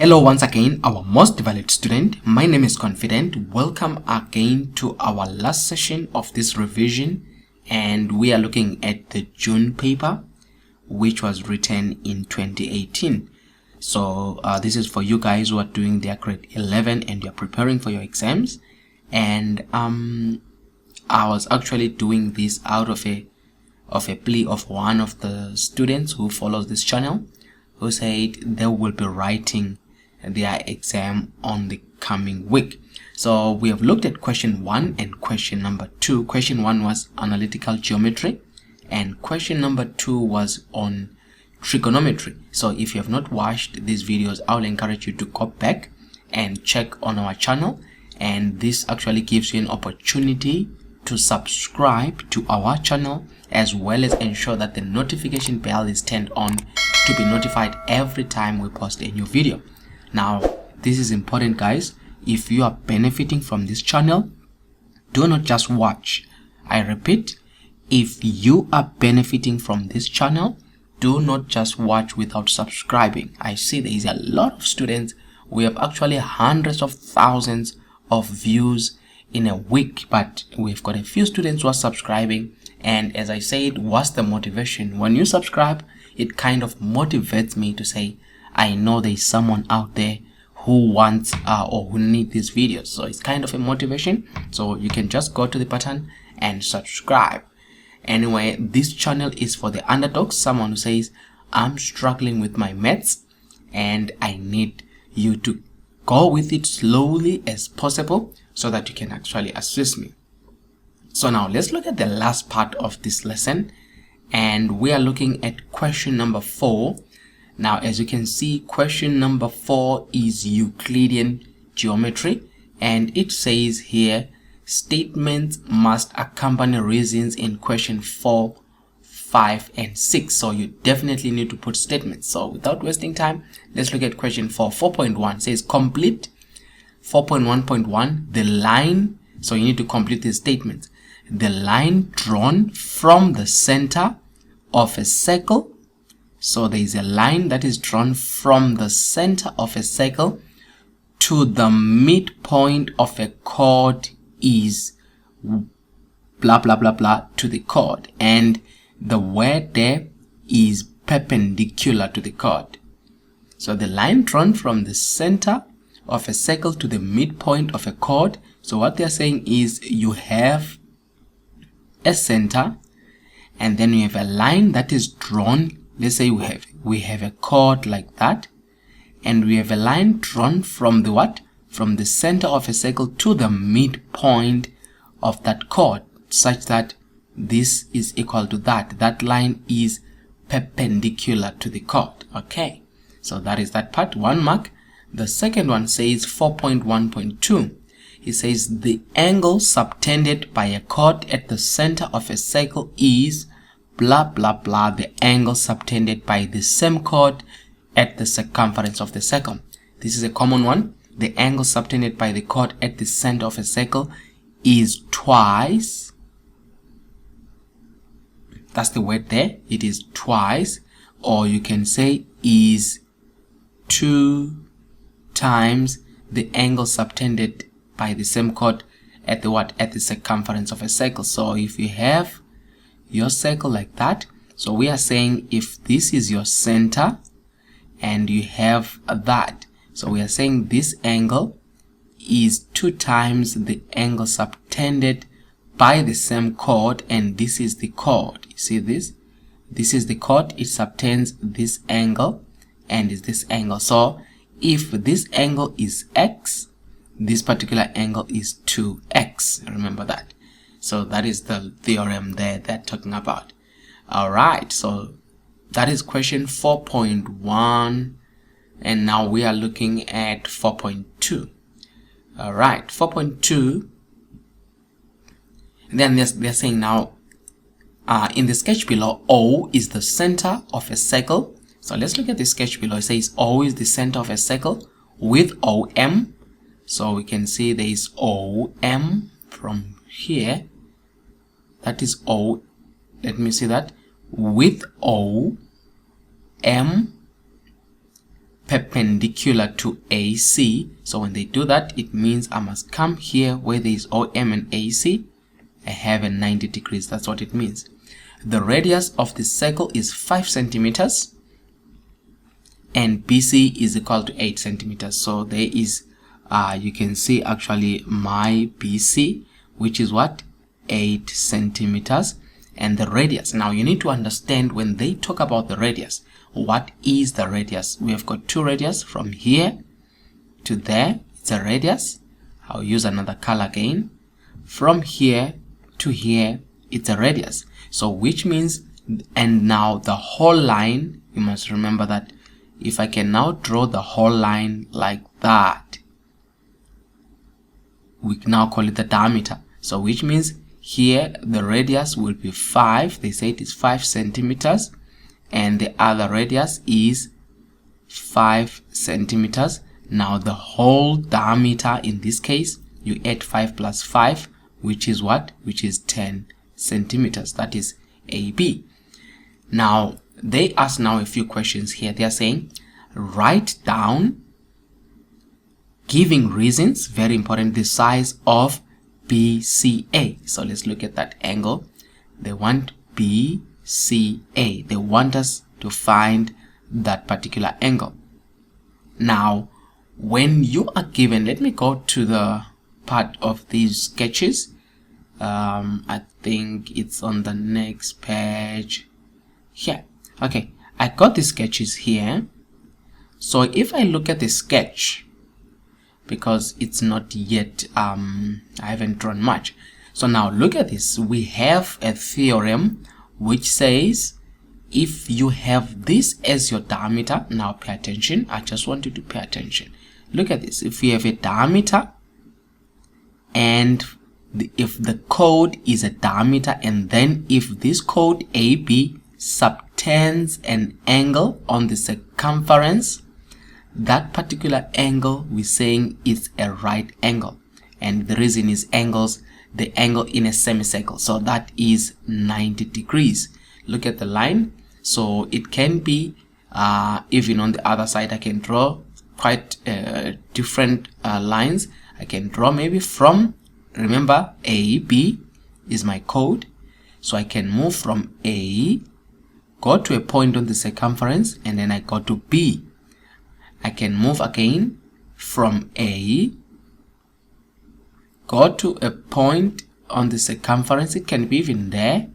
Hello once again, our most valued student. My name is Confident. Welcome again to our last session of this revision, and we are looking at the June paper, which was written in 2018. So this is for you guys who are doing their grade 11 and you're preparing for your exams. And I was actually doing this out of a plea of one of the students who follows this channel, who said they will be writing their exam on the coming week. So we have looked at question 1 and question number 2. Question 1 was analytical geometry and question number 2 was on trigonometry. So if you have not watched these videos, I will encourage you to go back and check on our channel, and this actually gives you an opportunity to subscribe to our channel, as well as ensure that the notification bell is turned on to be notified every time we post a new video. Now this is important, guys. If you are benefiting from this channel, do not just watch. I repeat, if you are benefiting from this channel, do not just watch without subscribing. I see there is a lot of students. We have actually hundreds of thousands of views in a week, but we've got a few students who are subscribing. And as I said, what's the motivation? When you subscribe, it kind of motivates me to say, I know there is someone out there who wants or who need these videos. So it's kind of a motivation. So you can just go to the button and subscribe. Anyway, this channel is for the underdog, someone who says, I'm struggling with my maths and I need you to go with it slowly as possible so that you can actually assist me. So now let's look at the last part of this lesson, and we are looking at question number 4. Now, as you can see, question number 4 is Euclidean geometry, and it says here, statements must accompany reasons in question 4, 5, and 6. So you definitely need to put statements. So without wasting time, let's look at question 4. 4.1 says complete 4.1.1, the line. So you need to complete the statements. The line drawn from the center of a circle. So there is a line that is drawn from the center of a circle to the midpoint of a chord is blah blah blah blah to the chord, and the word there is perpendicular to the chord. So the line drawn from the center of a circle to the midpoint of a chord. So what they are saying is you have a center, and then you have a line that is drawn. Let's say we have a chord like that, and we have a line drawn from the what? From the center of a circle to the midpoint of that chord, such that this is equal to that. That line is perpendicular to the chord. Okay, so that is that part, 1 mark. The second one says 4.1.2. It says the angle subtended by a chord at the center of a circle is blah blah blah, the angle subtended by the same chord at the circumference of the circle. This is a common one. The angle subtended by the chord at the center of a circle is twice. That's the word there. It is twice, or you can say is 2 times the angle subtended by the same chord at the what? At the circumference of a circle. So if you have your circle like that, so we are saying if this is your center and you have that, so we are saying this angle is 2 times the angle subtended by the same chord, and this is the chord. You see this? This is the chord. It subtends this angle and is this angle. So if this angle is x, this particular angle is 2x. Remember that. So that is the theorem there they're talking about. All right, so that is question 4.1, and now we are looking at 4.2. all right, 4.2. Then they're saying now in the sketch below, O is the center of a circle. So let's look at the sketch below. It says O is the center of a circle with OM. So we can see there is OM from here. That is O. Let me see that. With OM perpendicular to AC. So when they do that, it means I must come here where there is OM and AC. I have a 90 degrees. That's what it means. The radius of the circle is 5 centimeters and BC is equal to 8 centimeters. So there is you can see actually my BC, which is what, 8 centimeters, and the radius. Now you need to understand when they talk about the radius, what is the radius? We have got two radius from here to there. It's a radius. I'll use another color again. From here to here, it's a radius. So which means, and now the whole line, you must remember that if I can now draw the whole line like that, we now call it the diameter. So which means here the radius will be 5. They say it is 5 centimeters, and the other radius is 5 centimeters. Now the whole diameter in this case, you add 5 plus 5, which is what? Which is 10 centimeters. That is AB. Now they ask now a few questions here. They are saying write down, giving reasons, very important, the size of BCA. So let's look at that angle. They want BCA. They want us to find that particular angle. Now when you are given, let me go to the part of these sketches. I think it's on the next page here. Okay, I got the sketches here. So if I look at the sketch, because it's not yet I haven't drawn much. So now look at this. We have a theorem which says if you have this as your diameter, now pay attention, I just want you to pay attention. Look at this. If you have a diameter and if the chord is a diameter, and then if this chord AB subtends an angle on the circumference, that particular angle we're saying is a right angle, and the reason is angles, the angle in a semicircle, so that is 90 degrees. Look at the line. So it can be even on the other side. I can draw quite different lines. I can draw maybe from, remember AB is my chord, so I can move from A, go to a point on the circumference, and then I go to B. I can move again from A, go to a point on the circumference, it can be even there,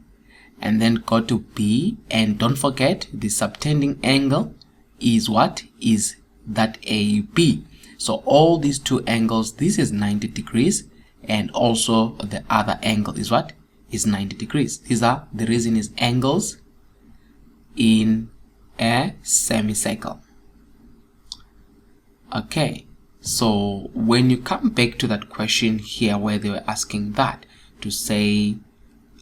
and then go to B, and don't forget the subtending angle is what? Is that AB. So all these two angles, this is 90 degrees, and also the other angle is what? Is 90 degrees. These are, the reason is angles in a semicircle. Okay, so when you come back to that question here where they were asking that, to say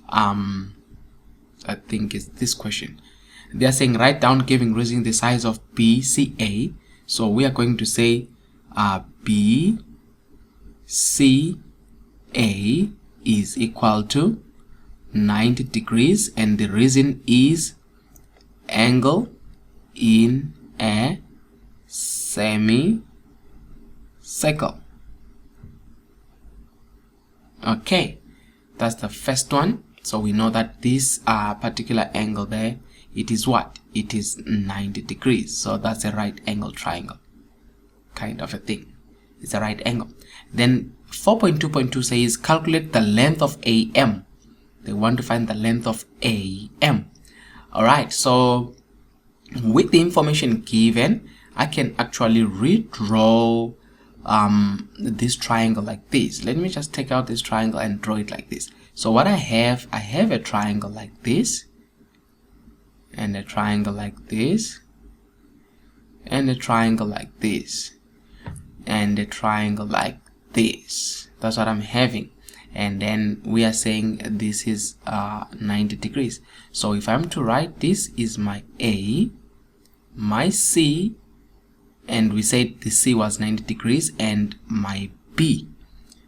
I think it's this question. They are saying write down, giving reason, the size of BCA. So we are going to say BCA is equal to 90 degrees, and the reason is angle in a semicircle. Okay, that's the first one. So we know that this particular angle there, it is what? It is 90 degrees. So that's a right angle triangle kind of a thing. It's a right angle. Then 4.2.2 says calculate the length of AM. They want to find the length of AM. Alright, so with the information given, I can actually redraw this triangle like this. Let me just take out this triangle and draw it like this. So what I have a triangle like this, and a triangle like this, and a triangle like this, and a triangle like this. That's what I'm having. And then we are saying this is 90 degrees. So if I'm to write, this is my A, my C, and we said the C was 90 degrees, and my B.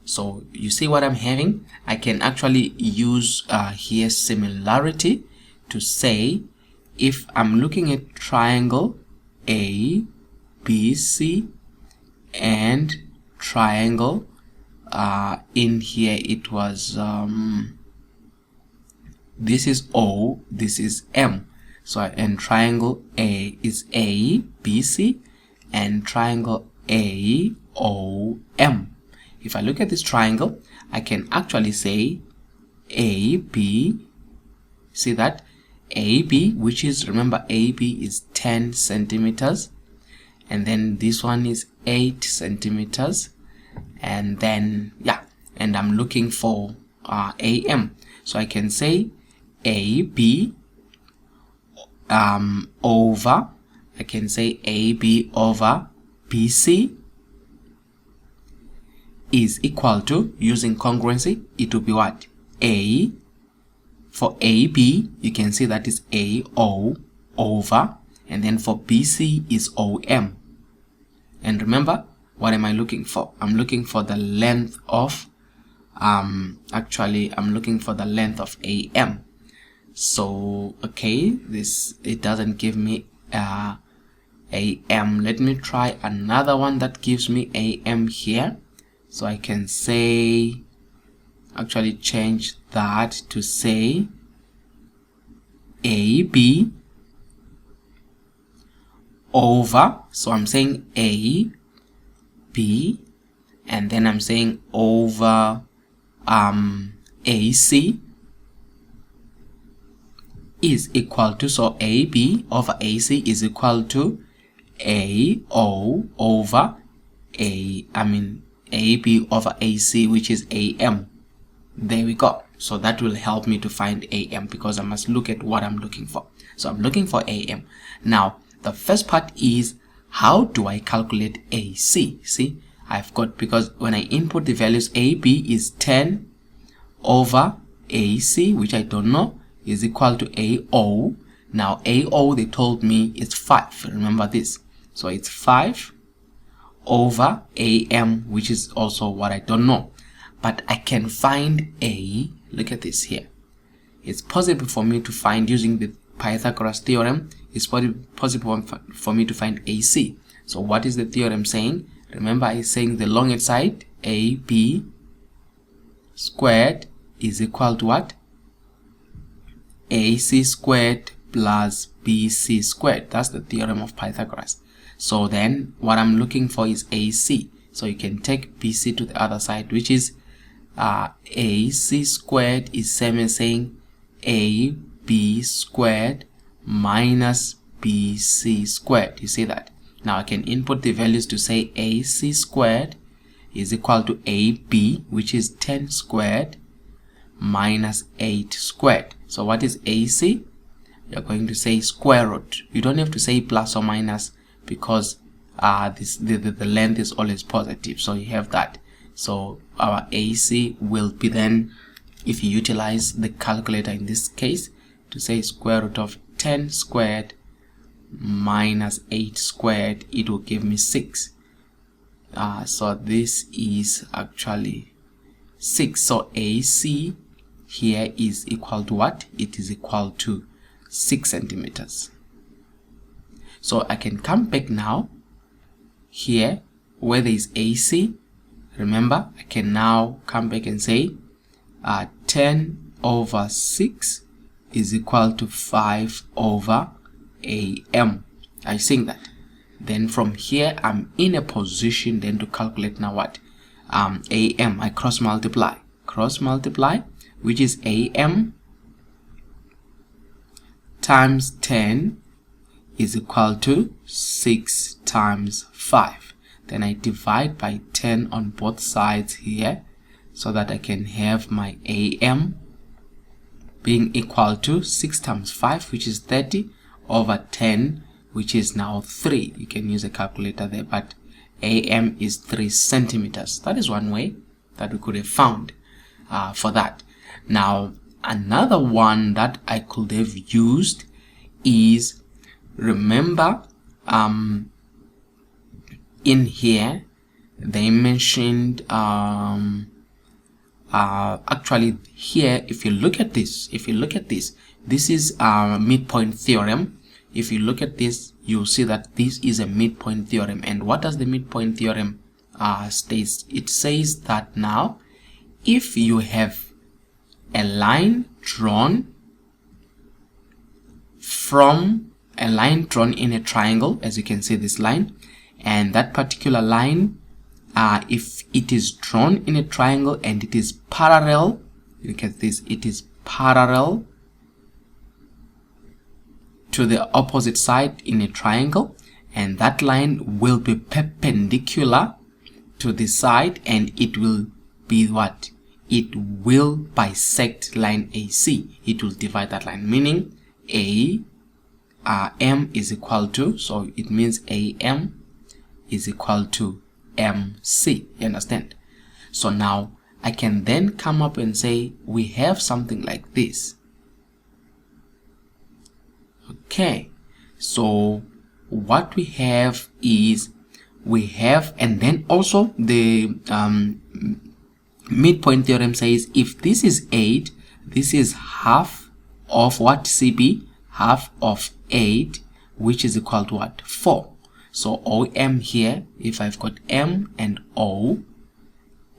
So you see what I'm having? I can actually use here similarity to say if I'm looking at triangle A, BC and triangle. In here it was this is O, this is M. So and triangle A is ABC and triangle AOM. If I look at this triangle, I can actually say AB. See that? AB, which is, remember, AB is 10 centimeters, and then this one is 8 centimeters, and then and I'm looking for AM, so I can say AB over, I can say AB over BC is equal to, using congruency, it will be what? A. For AB, you can see that is AO over, and then for BC is OM. And remember, what am I looking for? I'm looking for the length of, actually, I'm looking for the length of AM. So, okay, it doesn't give me AM. Let me try another one that gives me AM here. So I can say, actually change that to say AB over, so I'm saying A, B, and then I'm saying over AC is equal to, so AB over AC is equal to AO over AB over AC, which is AM. There we go. So that will help me to find AM, because I must look at what I'm looking for. So I'm looking for AM. Now, the first part is, how do I calculate AC? See, I've got, because when I input the values, AB is 10 over AC, which I don't know, is equal to AO. Now, AO, they told me it's 5. Remember this. So it's 5 over AM, which is also what I don't know. But I can find A. Look at this here. It's possible for me to find, using the Pythagoras Theorem, it's possible for me to find AC. So what is the theorem saying? Remember, it's saying the longest side, AB squared, is equal to what? AC squared plus BC squared. That's the theorem of Pythagoras. So then what I'm looking for is AC. So you can take BC to the other side, which is AC squared is same as saying AB squared minus BC squared. You see that? Now I can input the values to say AC squared is equal to AB, which is 10 squared minus 8 squared. So what is AC? You're going to say square root. You don't have to say plus or minus, because the length is always positive. So you have that. So our AC will be then, if you utilize the calculator in this case, to say square root of 10 squared minus 8 squared, it will give me 6. So this is actually 6. So AC here is equal to what? It is equal to 6 centimeters. So I can come back now here where there is AC. Remember, I can now come back and say 10 over 6 is equal to 5 over AM. I think that. Then from here, I'm in a position then to calculate now what? AM. I cross multiply. Cross multiply, which is AM times 10 is equal to 6 times 5. Then I divide by 10 on both sides here, so that I can have my AM being equal to 6 times 5, which is 30, over 10, which is now 3. You can use a calculator there, but AM is 3 centimeters. That is one way that we could have found for that. Now, another one that I could have used is, remember, in here they mentioned actually here, if you look at this, this is midpoint theorem. If you look at this, you'll see that this is a midpoint theorem. And what does the midpoint theorem states? It says that now if you have a line drawn in a triangle, as you can see this line, and that particular line, if it is drawn in a triangle and it is parallel, look at this, it is parallel to the opposite side in a triangle, and that line will be perpendicular to the side, and it will be what? It will bisect line AC. It will divide that line, meaning M is equal to, so it means AM is equal to MC. You understand? So now I can then come up and say we have something like this. Okay, so what we have is and then also the midpoint theorem says if this is 8, this is half of what? CB, half of 8, which is equal to what? 4. So OM here, if I've got M and O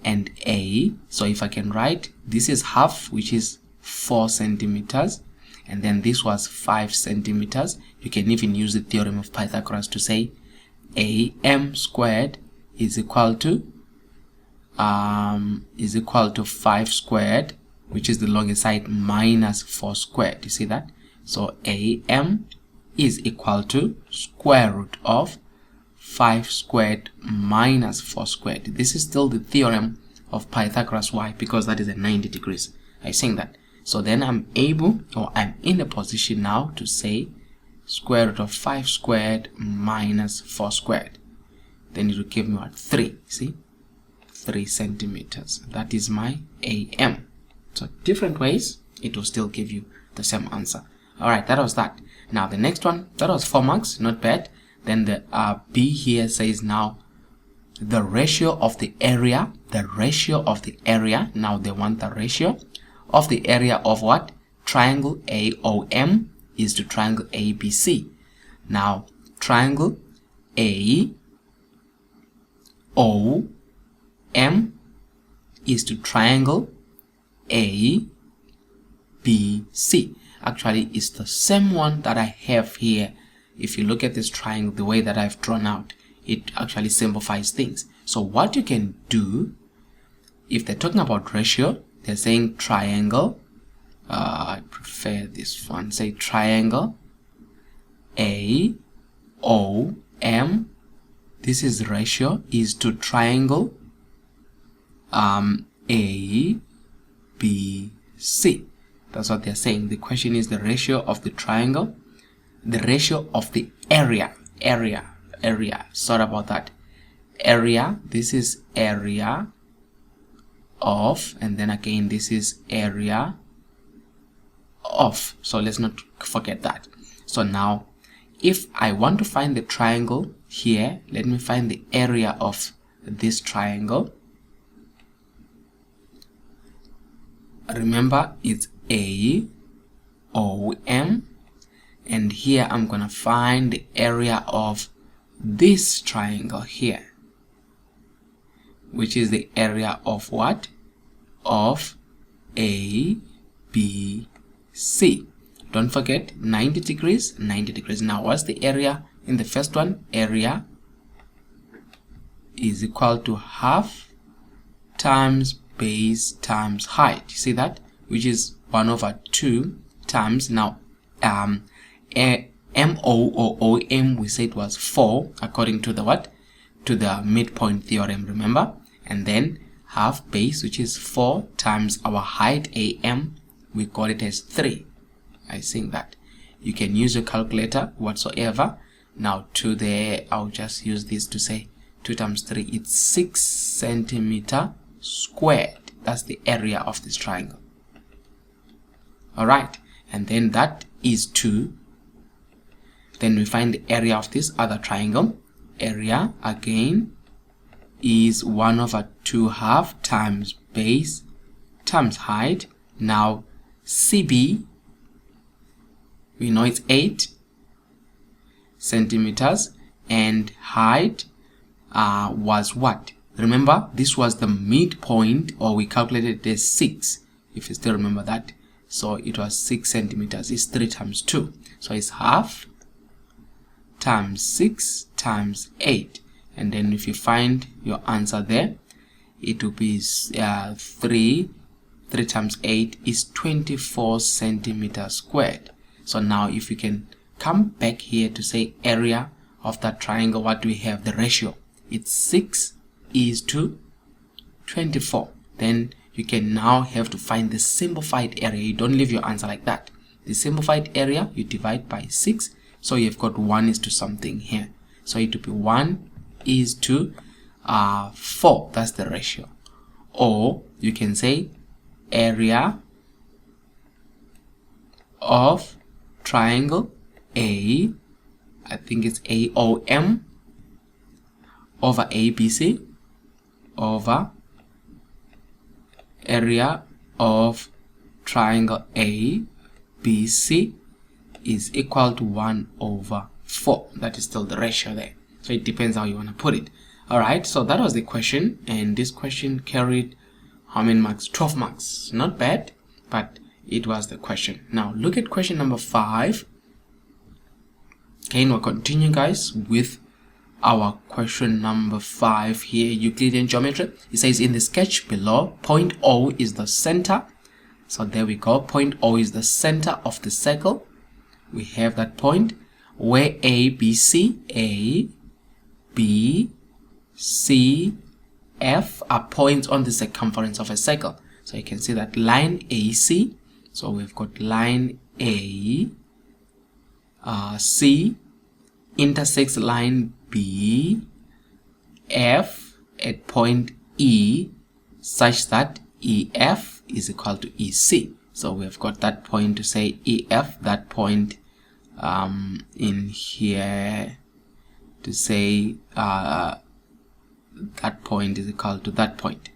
and A, so if I can write, this is half, which is 4 centimeters, and then this was 5 centimeters. You can even use the theorem of Pythagoras to say AM squared is equal to 5 squared, which is the longest side, minus 4 squared. You see that? So AM is equal to square root of 5 squared minus 4 squared. This is still the theorem of Pythagoras. Why? Because that is a 90 degrees. I'm saying that. So then I'm in a position now to say square root of 5 squared minus 4 squared. Then it will give me what? 3. See? 3 centimeters. That is my AM. So different ways, it will still give you the same answer. Alright, that was that. Now the next one, that was 4 marks, not bad. Then the B here says now the ratio of the area, now they want the ratio of the area of what? Triangle AOM is to triangle ABC. Now triangle AOM is to triangle ABC. Actually, it's the same one that I have here. If you look at this triangle, the way that I've drawn out, it actually simplifies things. So what you can do, if they're talking about ratio, they're saying triangle, I prefer this one, say triangle AOM, this is ratio, is to triangle ABC. That's what they're saying. The question is the ratio of the triangle, the ratio of the area. Sorry about that. Area, this is area of, and then again this is area of. So let's not forget that. So now if I want to find the triangle here, let me find the area of this triangle. Remember, it's AOM, and here I'm gonna find the area of this triangle here, which is the area of what? Of ABC. Don't forget 90 degrees, 90 degrees. Now what's the area in the first one? Area is equal to half times base times height. You see that? Which is 1/2 times, now MO or OM, we said was 4 according to the what? To the midpoint theorem, remember? And then half base, which is 4 times our height AM, we got it as 3. I think that you can use your calculator whatsoever. Now to the, I'll just use this to say 2 times 3, it's 6 centimeter squared. That's the area of this triangle. Alright, and then that is 2. Then we find the area of this other triangle. Area again is 1/2 half times base times height. Now CB, we know it's 8. centimeters, and height was what? Remember, this was the midpoint, or we calculated it as 6, if you still remember that. So it was 6 centimeters. It's 3 times 2, so it's half times 6 times 8. And then if you find your answer there, it will be 3 times 8 is 24 centimeters squared. So now if you can come back here to say area of that triangle, what do we have? The ratio. It's 6 is to 24. Then you can now have to find the simplified area. You don't leave your answer like that. The simplified area, you divide by 6. So you've got 1 is to something here. So it will be 1 is to 4. That's the ratio. Or you can say area of triangle A, I think it's AOM, over ABC, over area of triangle ABC is equal to 1 over 4. That is still the ratio there. So it depends how you want to put it. Alright, so that was the question, and this question carried how many marks? 12 marks. Not bad, but it was the question. Now look at question number 5. Okay, we'll continue, guys, with our question number 5 here, Euclidean geometry. It says in the sketch below, point O is the center. So there we go. Point O is the center of the circle. We have that point where A, B, C, F are points on the circumference of a circle. So you can see that line AC. So we've got line A, C intersects line B, F at point E, such that EF is equal to EC. So we've got that point to say EF, that point in here to say that point is equal to that point.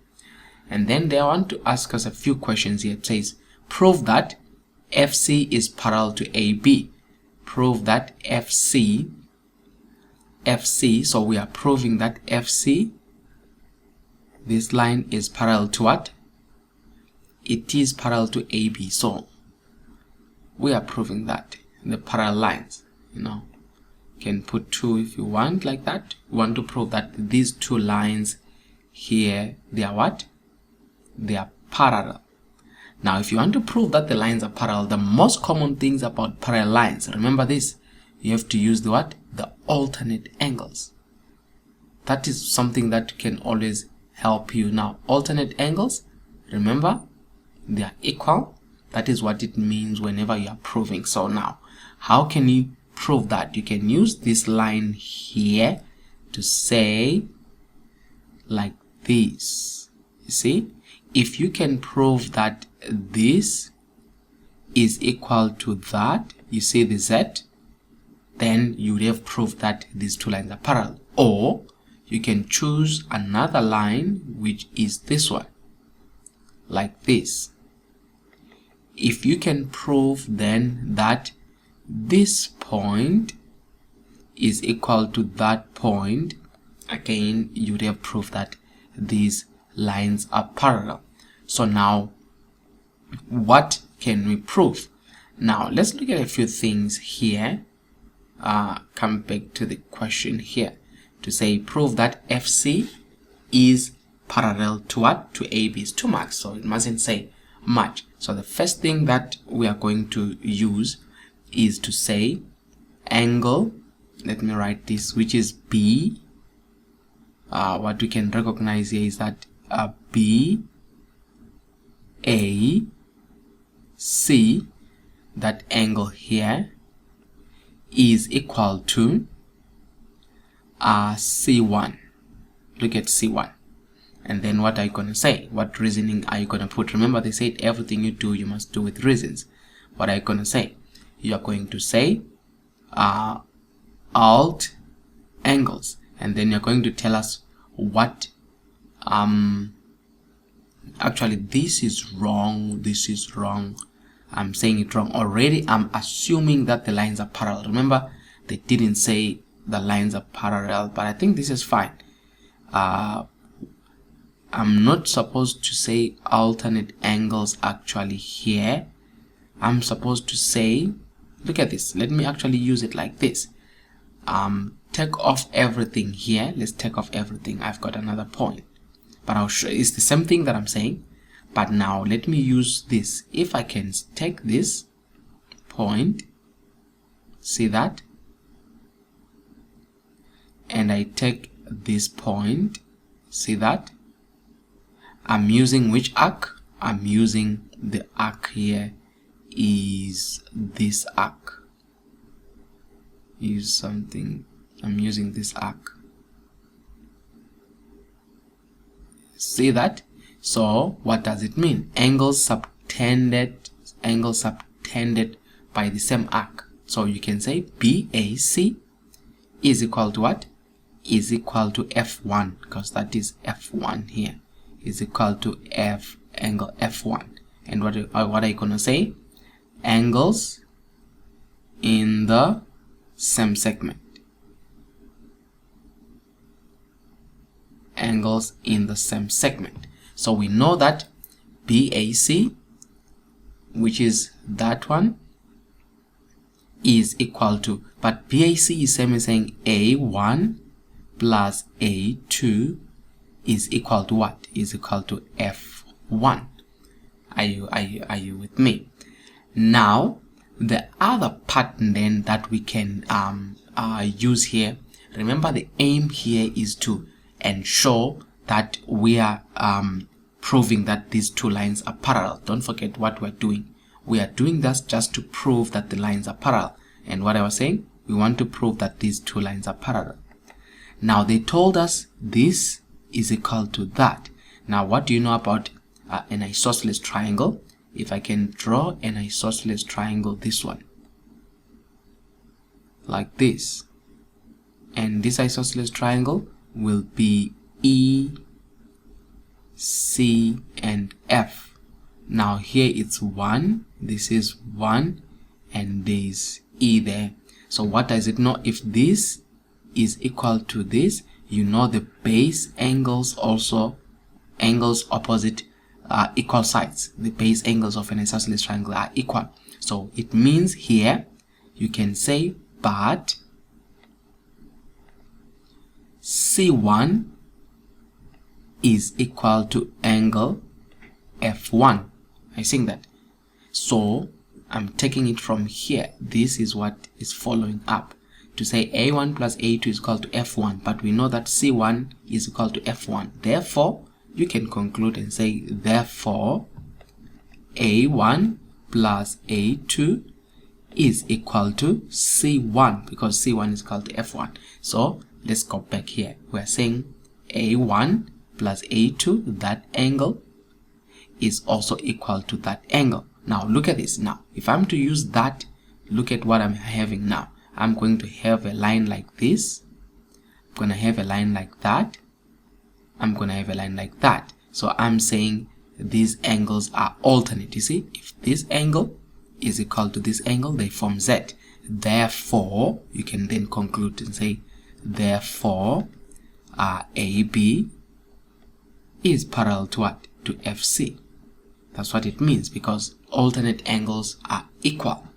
And then they want to ask us a few questions here. It says prove that FC is parallel to AB. Prove that FC, so we are proving that FC, this line is parallel to what? It is parallel to AB. So we are proving that the parallel lines, you can put 2 if you want, like that. We want to prove that these 2 lines here, they are what? They are parallel. Now if you want to prove that the lines are parallel, the most common things about parallel lines, remember this, you have to use the what? The alternate angles. That is something that can always help you. Now alternate angles, remember, they are equal. That is what it means whenever you are proving. So now how can you prove that? You can use this line here to say like this. You see, if you can prove that this is equal to that, you see the Z, then you would have proved that these 2 lines are parallel. Or you can choose another line, which is this one, like this. If you can prove then that this point is equal to that point, again you would have proved that these lines are parallel. So now what can we prove? Now let's look at a few things here. Come back to the question here to say prove that FC is parallel to what? To AB. Is 2 marks, so it mustn't say much. So the first thing that we are going to use is to say angle, let me write this, which is B. What we can recognize here is that B, A, C, that angle here is equal to C1. Look at C1. And then what are you going to say? What reasoning are you going to put? Remember, they said everything you do, you must do with reasons. What are you going to say? You are going to say alt angles, and then you're going to tell us what actually this is wrong, this is wrong, I'm saying it wrong already. I'm assuming that the lines are parallel. Remember, they didn't say the lines are parallel, but I think this is fine. I'm not supposed to say alternate angles actually here. I'm supposed to say, look at this, let me actually use it like this. Take off everything here. Let's take off everything. I've got another point, but I'll show it's the same thing that I'm saying, but now let me use this. If I can take this point, see that, and I take this point, see that, I'm using which arc? I'm using the arc here is this arc. Use something. I'm using this arc. See that? So what does it mean? Angles subtended by the same arc. So you can say BAC is equal to what? Is equal to F1, because that is F1 here. Is equal to angle F1. And what are you gonna say? Angles in the same segment. Angles in the same segment. So we know that BAC, which is that one, is equal to, but BAC is same as saying A1 plus A2 is equal to what? Is equal to F1. Are you with me? Now the other pattern then that we can use here, remember the aim here is to ensure that we are proving that these two lines are parallel. Don't forget what we're doing. We are doing this just to prove that the lines are parallel. And what I was saying, we want to prove that these two lines are parallel. Now they told us this is equal to that. Now what do you know about an isosceles triangle? If I can draw an isosceles triangle, this one, like this, and this isosceles triangle will be E, C, and F. Now here it's 1, this is 1, and there's E there. So what does it know? If this is equal to this, you know the base angles also, angles opposite equal sides. The base angles of an isosceles triangle are equal. So it means here you can say, but C1 is equal to angle F1. I think that. So I'm taking it from here. This is what is following up to say A1 plus A2 is equal to F1, but we know that C1 is equal to F1. Therefore, you can conclude and say, therefore, A1 plus A2 is equal to C1, because C1 is equal to F1. So let's go back here. We're saying A1 plus A2, that angle, is also equal to that angle. Now look at this. Now if I'm to use that, look at what I'm having now. I'm going to have a line like this. I'm going to have a line like that. I'm going to have a line like that. So I'm saying these angles are alternate. You see, if this angle is equal to this angle, they form Z. Therefore, you can then conclude and say, therefore, AB is parallel to what? To FC. That's what it means, because alternate angles are equal.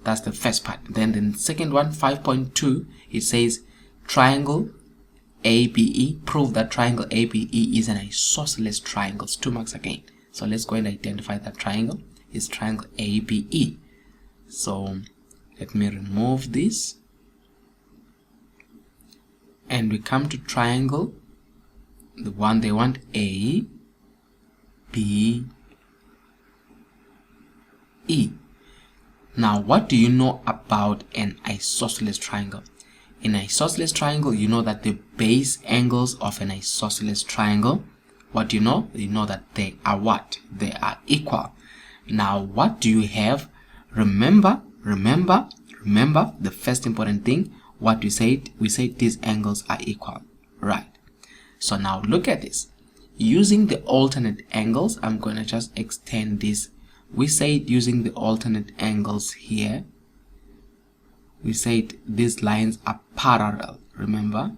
That's the first part. Then the second one, 5.2, it says triangle ABE, prove that triangle ABE is an isosceles triangle. 2 marks again. So let's go and identify that triangle. It's triangle ABE. So let me remove this. And we come to triangle, the one they want, A, B, E. Now what do you know about an isosceles triangle? In an isosceles triangle, you know that the base angles of an isosceles triangle, what do you know? You know that they are what? They are equal. Now what do you have? Remember the first important thing, what we said these angles are equal, right? So now look at this. Using the alternate angles, I'm going to just extend this. We said using the alternate angles here, we said these lines are parallel. Remember,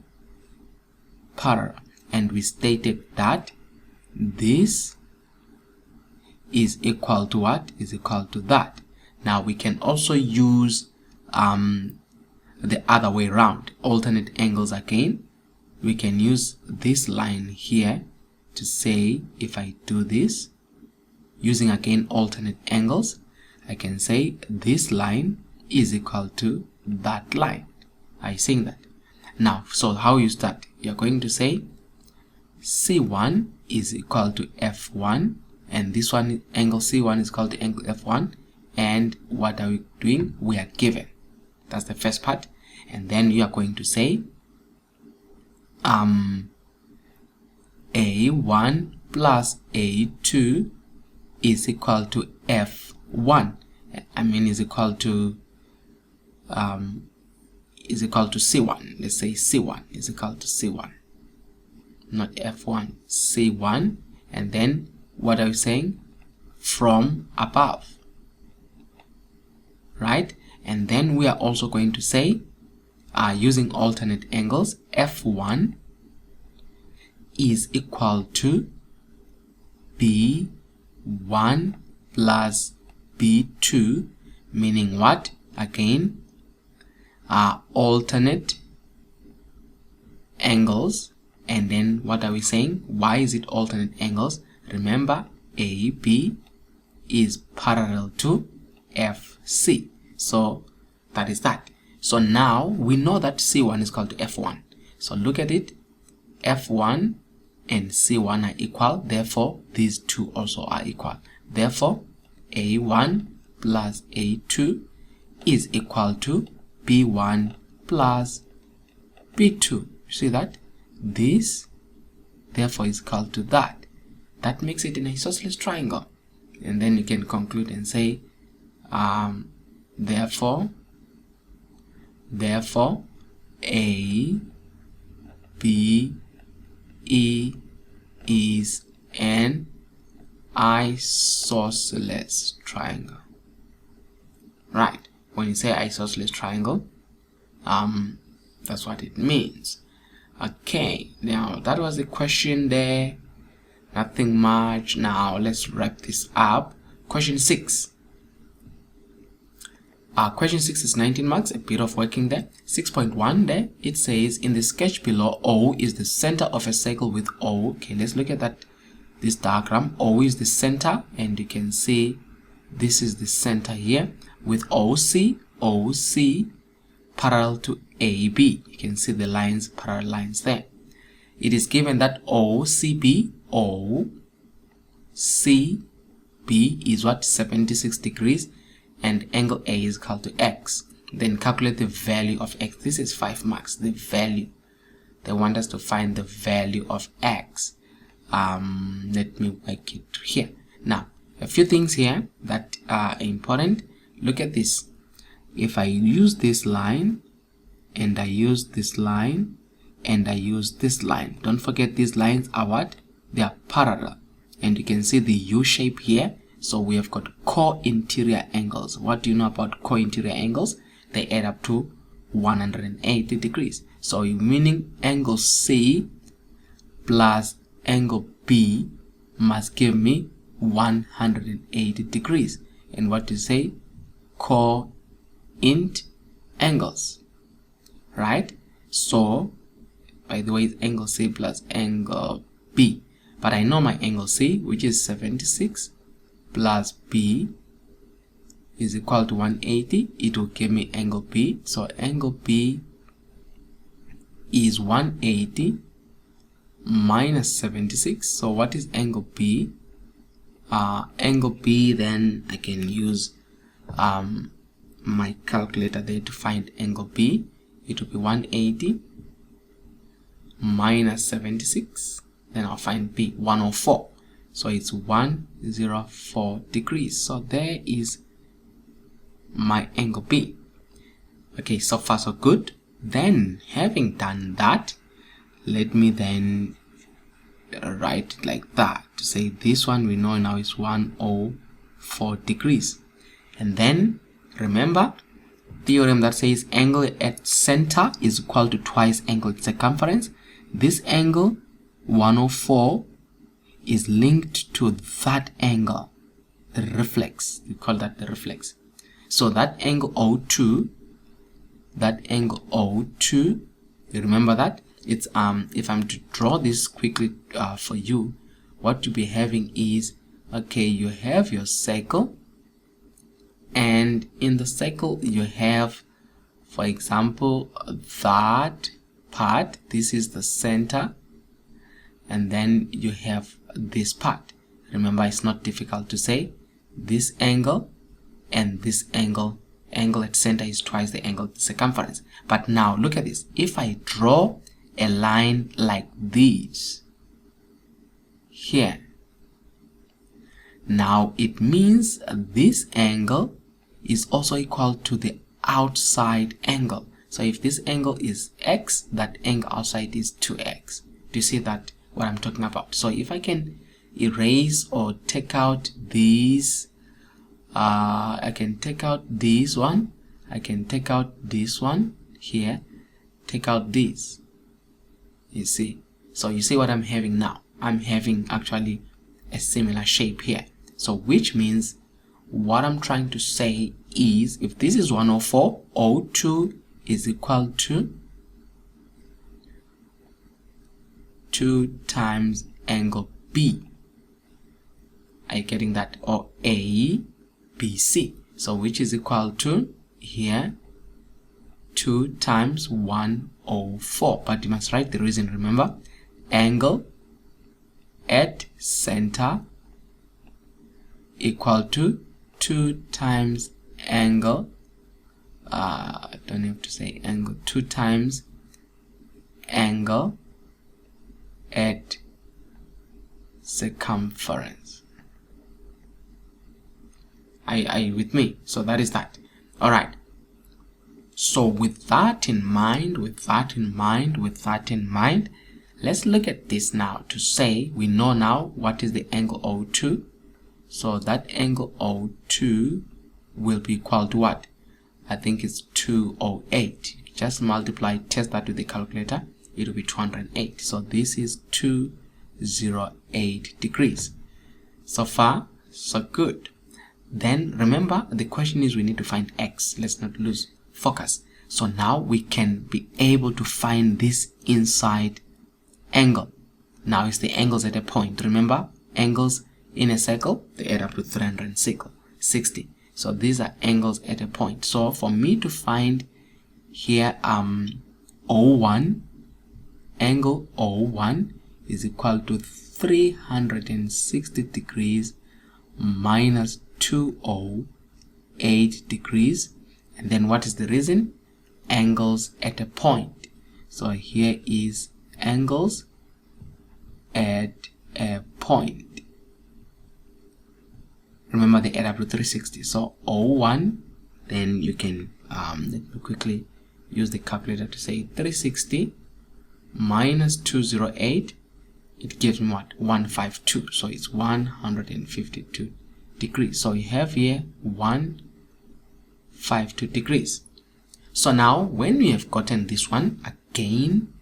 parallel. And we stated that this is equal to what? Is equal to that. Now we can also use the other way around, alternate angles again. We can use this line here to say, if I do this using again alternate angles, I can say this line is equal to that line. Are you seeing that? Now, so how you start? You're going to say C1 is equal to F1, and this one, angle C1 is equal to angle F1. And what are we doing? We are given. That's the first part. And then you are going to say A1 plus A2 is equal to F1. I mean, is equal to C1. Let's say C1 is equal to C1, not F1, C1. And then what are we saying? From above, right? And then we are also going to say, using alternate angles, F1 is equal to B1 plus B2, meaning what? Again, alternate angles. And then what are we saying? Why is it alternate angles? Remember, AB is parallel to FC. So that is that. So now we know that C1 is equal to F1. So look at it. F1 and C1 are equal. Therefore, these two also are equal. Therefore, A1 plus A2 is equal to B1 plus B2. See that? This, therefore, is equal to that. That makes it an isosceles triangle. And then you can conclude and say, therefore, A, B, E is an isosceles triangle. Right. When you say isosceles triangle, that's what it means. Okay, now that was the question there. Nothing much. Now let's wrap this up. Question 6. Question 6 is 19 marks, a bit of working there. 6.1 there, it says, in the sketch below, O is the center of a circle with O. Okay, let's look at that. This diagram, O is the center, and you can see this is the center here with OC parallel to AB. You can see the lines, parallel lines there. It is given that OCB is what? 76 degrees. And angle A is equal to X. Then calculate the value of X. This is 5 marks. The value. They want us to find the value of X. Let me work it here. Now, a few things here that are important. Look at this. If I use this line, and I use this line, and I use this line. Don't forget these lines are what? They are parallel. And you can see the U shape here. So we have got co-interior angles. What do you know about co-interior angles? They add up to 180 degrees. So meaning angle C plus angle B must give me 180 degrees. And what do you say? Co-int angles. Right? So, by the way, it's angle C plus angle B. But I know my angle C, which is 76. Plus B is equal to 180. It will give me angle B. So angle B is 180 minus 76. So what is angle B? Angle B, then I can use my calculator there to find angle B. It will be 180 minus 76. Then I'll find B, 104. So it's 104 degrees. So there is my angle B. Okay, so far so good. Then, having done that, let me then write it like that. To say this one we know now is 104 degrees. And then, remember, theorem that says angle at center is equal to twice angle at circumference. This angle 104 is linked to that angle, the reflex. We call that the reflex. So that angle O2, you remember that? It's if I'm to draw this quickly for you, what you'll be having is, okay, you have your circle, and in the circle you have, for example, that part. This is the center, and then you have this part. Remember, it's not difficult to say this angle and this angle at center is twice the angle at the circumference. But now look at this. If I draw a line like this here, now it means this angle is also equal to the outside angle. So if this angle is x, that angle outside is 2x. Do you see that what I'm talking about? So if I can erase or take out these, I can take out this one, I can take out this one here, take out this. You see? So you see what I'm having now? I'm having actually a similar shape here. So which means what I'm trying to say is, if this is 104, O2 is equal to 2 times angle B. Are you getting that? Or ABC. So which is equal to here 2 times 104. But you must write the reason. Remember, angle at center equal to 2 times angle, I don't have to say angle, 2 times angle at circumference. Are you with me? So that is that. All right. So with that in mind, let's look at this now to say we know now what is the angle O2. So that angle O2 will be equal to what? I think it's 208. Just multiply, test that with the calculator. It will be 208. So this is 208 degrees. So far, so good. Then remember, the question is we need to find x. Let's not lose focus. So now we can be able to find this inside angle. Now it's the angles at a point. Remember, angles in a circle, they add up to 360. So these are angles at a point. So for me to find here O1, angle O1 is equal to 360 degrees minus 208 degrees. And then what is the reason? Angles at a point. So here is angles at a point. Remember, they add up to 360. So O1, then you can let me quickly use the calculator to say 360 minus 208. It gives me what? 152. So it's 152 degrees. So you have here 152 degrees. So now when we have gotten this one, again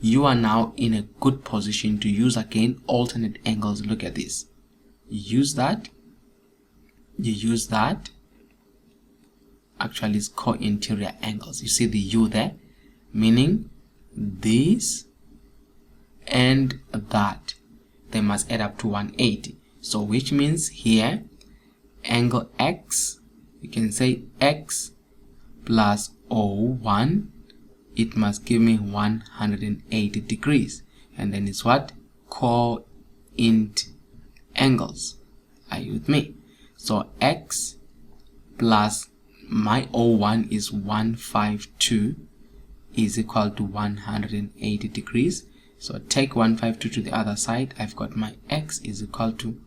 you are now in a good position to use again alternate angles. Look at this. You use that. Actually it's co-interior angles. You see the U there, meaning this and that, they must add up to 180. So which means here angle X, you can say X plus O1, it must give me 180 degrees. And then it's what? Co-int angles. Are you with me? So X plus my O1 is 152 is equal to 180 degrees. So take 152 to the other side. I've got my X is equal to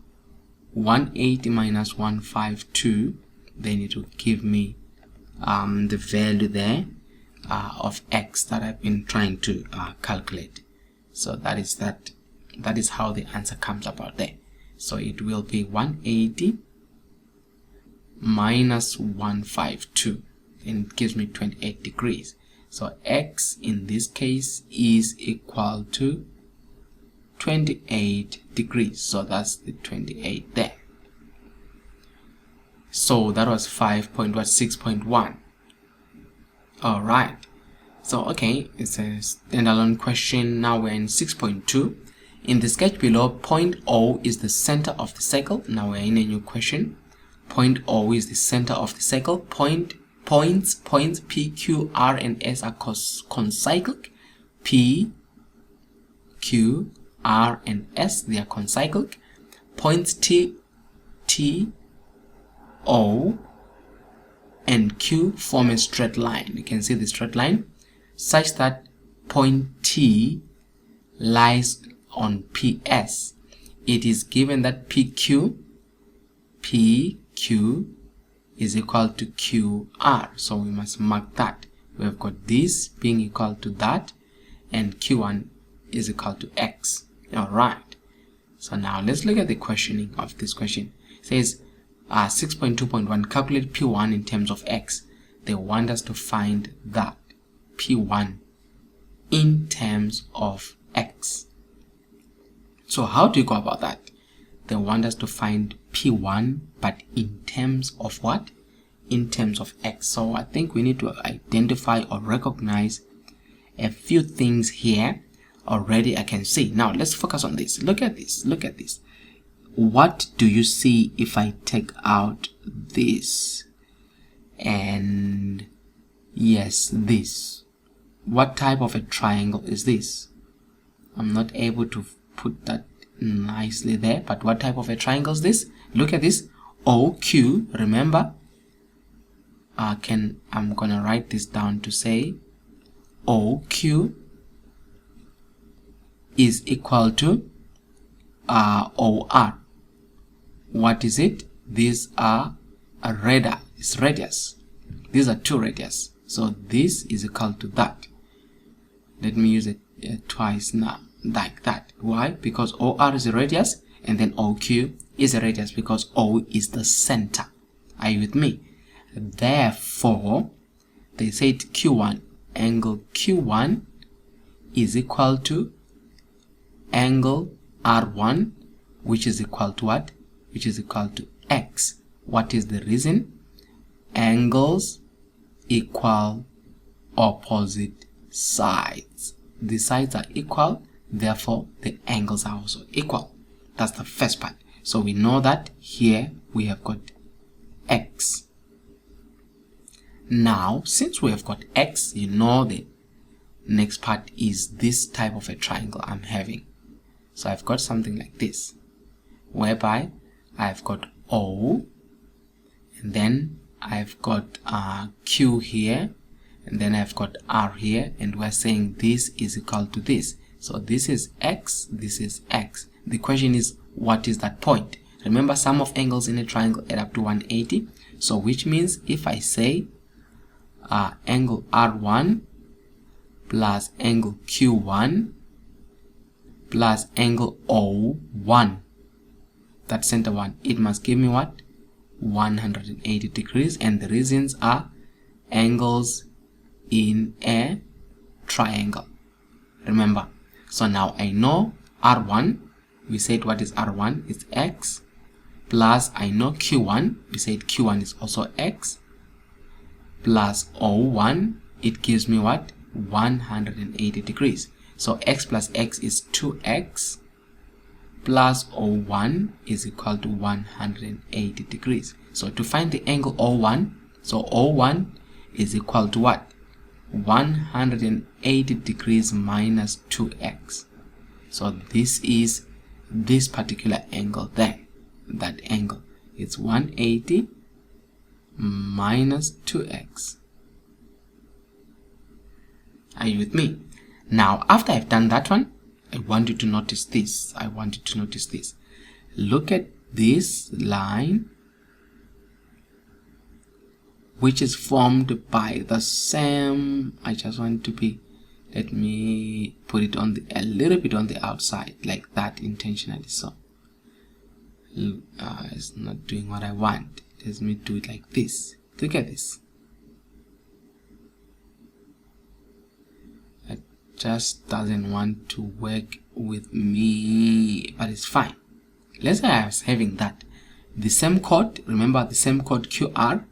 180 minus 152. Then it will give me the value there of X that I've been trying to calculate. So that is how the answer comes about there. So it will be 180 minus 152. and it gives me 28 degrees. So x in this case is equal to 28 degrees. So that's the 28 there. So that was 6.1. All right. So okay, it's a standalone question. Now we're in 6.2. In the sketch below, point O is the center of the circle. Now we're in a new question. Point O is the center of the circle. Points P, Q, R, and S are concyclic. P, Q, R, and S, they are concyclic. Points T, O, and Q form a straight line. You can see the straight line such that point T lies on PS. It is given that PQ is equal to QR. So we must mark that. We have got this being equal to that, and Q1 is equal to X. Alright. So now let's look at the questioning of this question. It says 6.2.1, calculate P1 in terms of X. They want us to find that P1 in terms of X. So how do you go about that? They want us to find P1, but in terms of what? In terms of X. So I think we need to identify or recognize a few things here. Already I can see. Now let's focus on this. Look at this. Look at this. What do you see if I take out this? And yes, this. What type of a triangle is this? I'm not able to put that nicely there, but what type of a triangle is this? Look at this. OQ, remember? I'm gonna write this down to say OQ is equal to OR. What is it? These are a radius. These are two radius. So this is equal to that. Let me use it twice now, like that. Why? Because OR is a radius, and then OQ is a radius because O is the center. Are you with me? Therefore, they said Q1, angle Q1 is equal to angle R1, which is equal to what? Which is equal to X. What is the reason? Angles equal opposite sides. The sides are equal, therefore the angles are also equal. That's the first part. So we know that here we have got X. Now, since we have got X, you know the next part is this type of a triangle I'm having. So I've got something like this, whereby I've got O, and then I've got Q here, and then I've got R here, and we're saying this is equal to this. So this is X, this is X. The question is, what is that point? Remember, sum of angles in a triangle add up to 180. So which means if I say angle R1 plus angle Q1 plus angle O1, that center one, it must give me what? 180 degrees, and the reasons are angles in a triangle. Remember, so now I know R1. We said what is R1? It's X, plus I know Q1. We said Q1 is also X, plus O1. It gives me what? 180 degrees. So X plus X is 2X, plus O1 is equal to 180 degrees. So to find the angle O1, so O1 is equal to what? 180 degrees minus 2X. So this is this particular angle there. That angle, it's 180 minus 2X. Are you with me? Now, after I've done that one, I want you to notice this. I want you to notice this. Look at this line, which is formed by the same. I just want to be. Let me put it on a little bit on the outside, like that, intentionally. So it's not doing what I want. Let me do it like this. Look at this. just doesn't want to work with me, but it's fine. Let's say I was having that. The same chord, remember the same chord QR,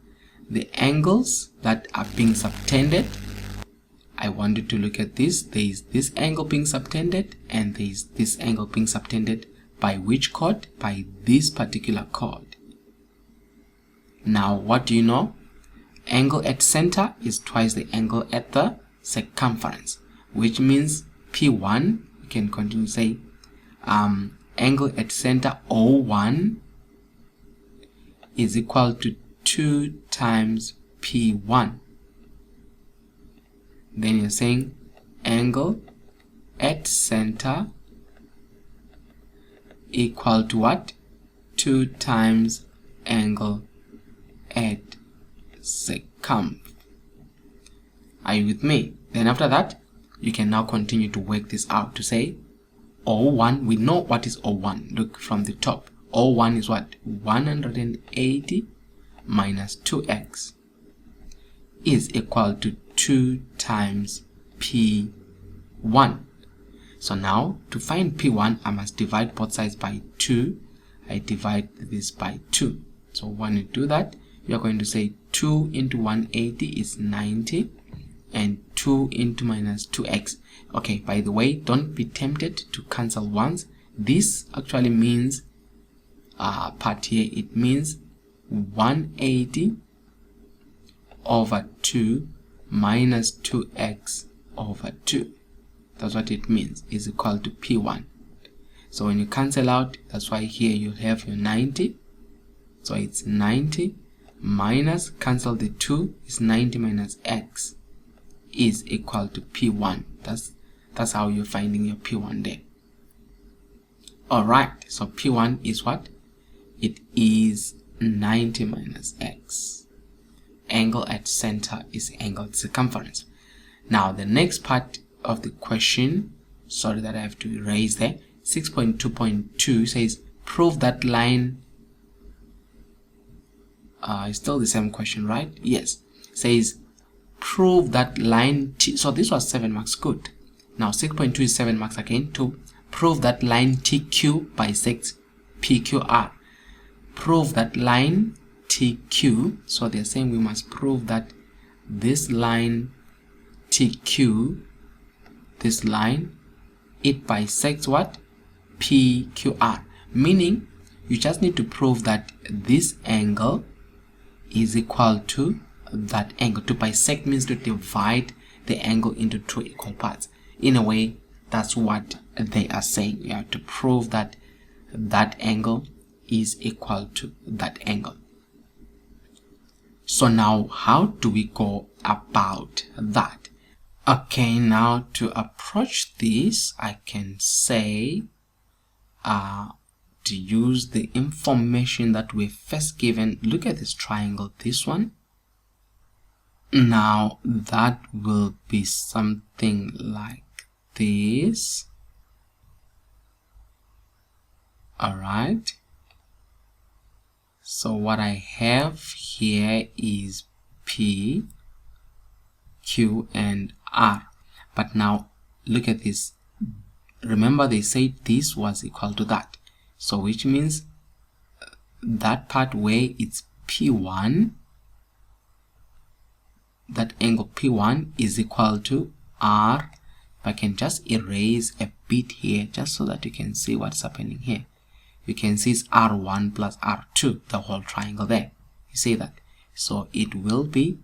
the angles that are being subtended. I wanted to look at this. There is this angle being subtended, and there is this angle being subtended by which chord? By this particular chord. Now, what do you know? Angle at center is twice the angle at the circumference, which means P1, you can continue to say, angle at center O1 is equal to 2 times P1. Then you're saying angle at center equal to what? 2 times angle at circum. Are you with me? Then after that, you can now continue to work this out to say O1. We know what is O1. Look from the top. O1 is what? 180 minus 2x is equal to 2 times P1. So now to find P1, I must divide both sides by 2. I divide this by 2. So when you do that, you are going to say 2 into 180 is 90, and 2 into minus 2x. Okay, by the way, don't be tempted to cancel ones. This actually means part here, it means 180 over 2 minus 2x over 2. That's what it means, is equal to P1. So when you cancel out, that's why here you have your 90. So it's 90 minus, cancel the 2, is 90 minus x is equal to P1. That's how you're finding your P1 there. Alright, so P1 is what? It is 90 minus x. Angle at center is angle at circumference. Now the next part of the question, sorry that I have to erase there, 6.2.2 says prove that line. It's still the same question, right? Yes. Says prove that line T. So this was 7 marks. Good. Now 6.2 is 7 marks again. To prove that line TQ bisects PQR. Prove that line TQ. So they're saying we must prove that this line TQ, this line, it bisects what? PQR. Meaning you just need to prove that this angle is equal to that angle. To bisect means to divide the angle into 2 equal parts. In a way, that's what they are saying. You have to prove that that angle is equal to that angle. So now how do we go about that? Okay, now to approach this, I can say to use the information that we're first given. Look at this triangle, this one. Now that will be something like this. Alright, so what I have here is P, Q and R. But now look at this. Remember they said this was equal to that. So which means that part where it's P1, that angle P1 is equal to R. If I can just erase a bit here just so that you can see what's happening here. You can see it's R1 plus R2, the whole triangle there. You see that? So it will be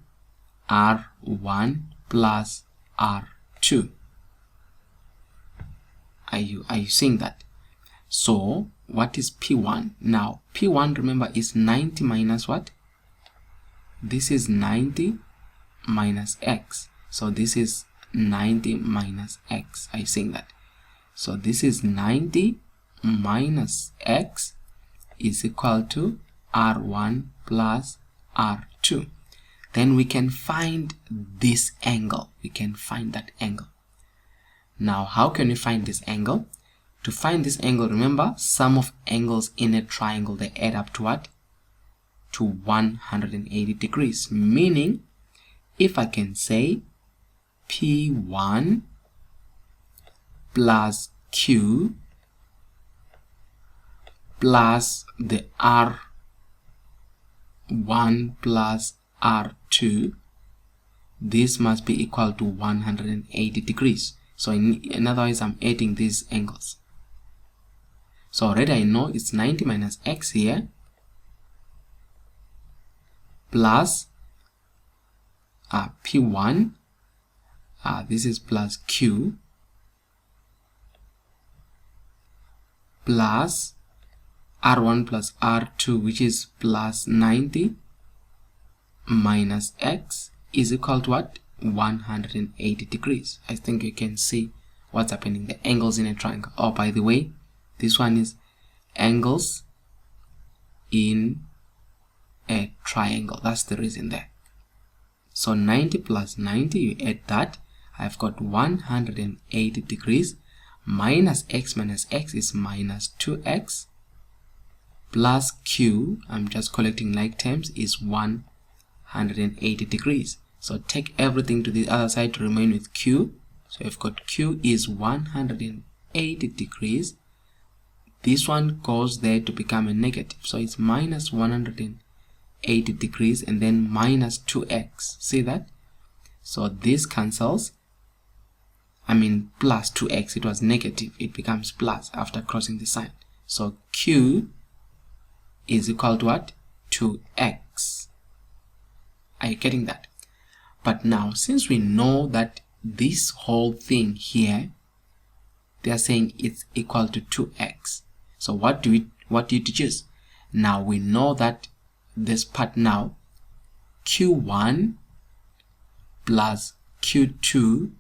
R1 plus R2. Are you seeing that? So what is P1? Now P1, remember, is 90 minus what? This is 90 minus x. So this is 90 minus x. Are you seeing that? So this is 90 minus x is equal to R1 plus R2. Then we can find this angle. We can find that angle. Now how can we find this angle? To find this angle, remember, sum of angles in a triangle, they add up to what? To 180 degrees. Meaning, if I can say P1 plus Q plus the R1 plus R2, this must be equal to 180 degrees. So in other words, I'm adding these angles. So already I know it's 90 minus x here plus P1, this is plus Q plus R1 plus R2, which is plus 90 minus x is equal to what? 180 degrees. I think you can see what's happening. The angles in a triangle. Oh, by the way, this one is angles in a triangle. That's the reason there. So 90 plus 90, you add that. I've got 180 degrees minus x is minus 2x plus Q, I'm just collecting like terms, is 180 degrees. So take everything to the other side to remain with Q. So I've got Q is 180 degrees. This one goes there to become a negative. So it's minus 180 degrees and then minus 2x. See that? So this cancels. I mean plus 2x. It was negative. It becomes plus after crossing the sign. So Q is equal to what? 2x. Are you getting that? But now, since we know that this whole thing here, they are saying it's equal to 2x. So what do you deduce? Now we know that this part now, Q1 plus Q2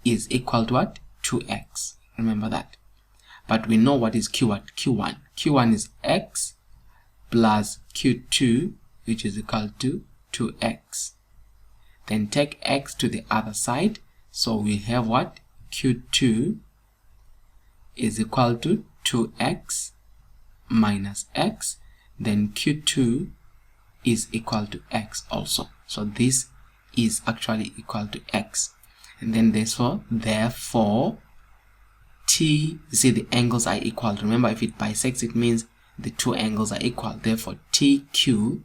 is equal to what? 2x. Remember that. But we know what is Q1. Q1 is x plus Q2, which is equal to 2x. Then take x to the other side. So we have what? Q2 is equal to 2x minus x. Then Q2 is equal to x also. So this is actually equal to x. And then therefore T, see the angles are equal. Remember, if it bisects, it means the two angles are equal. Therefore TQ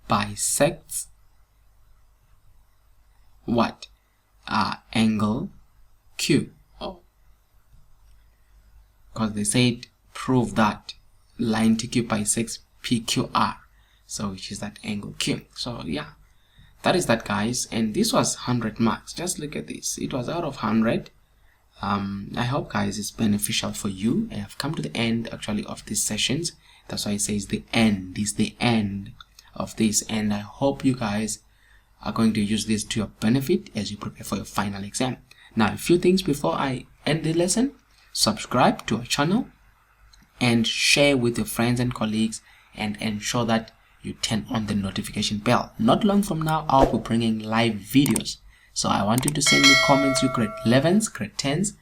bisects what? Angle Q. Oh, because they said prove that line TQ bisects PQR, so which is that angle Q. So yeah, that is that, guys. And this was 100 marks. Just look at this. It was out of 100. I hope, guys, it's beneficial for you. I have come to the end actually of these sessions. That's why it says the end. This is the end of this, and I hope you guys are going to use this to your benefit as you prepare for your final exam. Now, a few things before I end the lesson. Subscribe to our channel and share with your friends and colleagues, and ensure that you turn on the notification bell. Not long from now, I'll be bringing live videos. So I want you to send me comments, you grade 11s, grade 10s.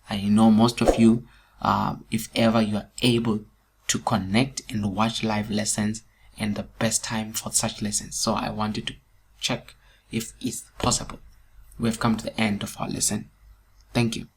I know most of you, if ever you are able to connect and watch live lessons, and the best time for such lessons. So I want you to check if it's possible. We have come to the end of our lesson. Thank you.